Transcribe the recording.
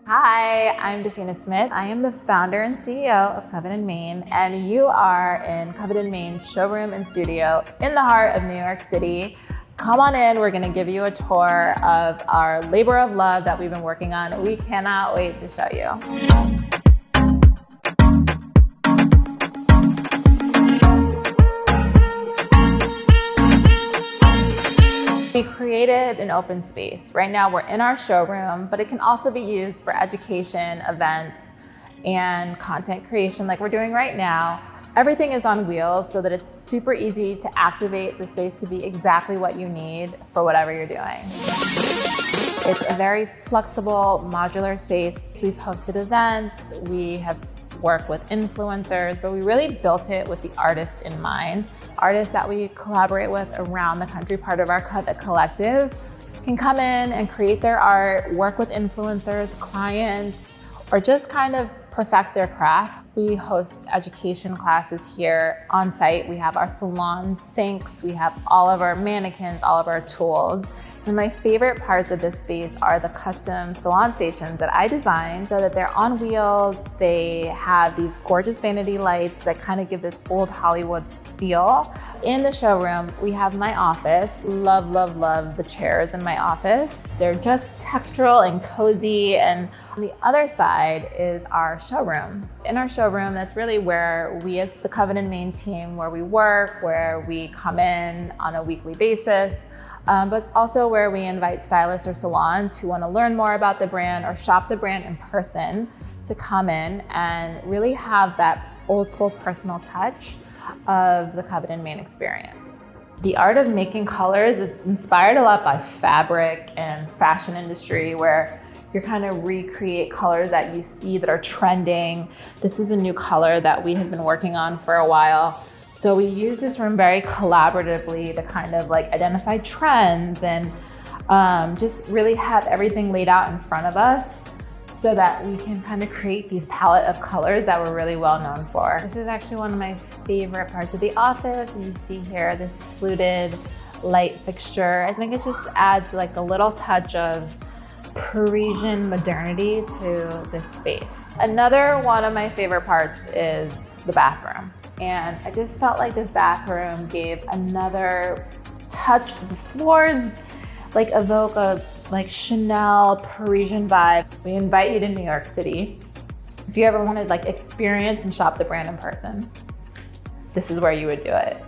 Hi, I'm Dafina Smith. I am the founder and CEO of Covet Mane, and you are in Covet Mane's showroom and studio in the heart of New York City. Come on in, we're gonna give you a tour of our labor of love that we've been working on. We cannot wait to show you. We created an open space. Right now we're in our showroom, but it can also be used for education, events, and content creation like we're doing right now. Everything is on wheels so that it's super easy to activate the space to be exactly what you need for whatever you're doing. It's a very flexible, modular space. We've hosted events, we have worked with influencers, but we really built it with the artist in mind. Artists that we collaborate with around the country, part of our Covet Collective, can come in and create their art, work with influencers, clients, or just kind of perfect their craft. We host education classes here on site. We have our salon sinks, we have all of our mannequins, all of our tools. And my favorite parts of this space are the custom salon stations that I designed so that they're on wheels. They have these gorgeous vanity lights that kind of give this old Hollywood feel. In the showroom, we have my office. Love, love, love the chairs in my office. They're just textural and cozy. And on the other side is our showroom. In our showroom, that's really where we as the Covet Mane team, where we work, where we come in on a weekly basis. But it's also where we invite stylists or salons who want to learn more about the brand or shop the brand in person to come in and really have that old school personal touch of the Covet Mane experience. The art of making colors is inspired a lot by fabric and fashion industry, where you're kind of recreate colors that you see that are trending. This is a new color that we have been working on for a while. So we use this room very collaboratively to kind of like identify trends and just really have everything laid out in front of us so that we can kind of create these palette of colors that we're really well known for. This is actually one of my favorite parts of the office. You see here this fluted light fixture. I think it just adds like a little touch of Parisian modernity to this space. Another one of my favorite parts is the bathroom. And I just felt like this bathroom gave another touch. The floors like evoke a Chanel Parisian vibe. We invite you to New York City. If you ever wanted like experience and shop the brand in person, this is where you would do it.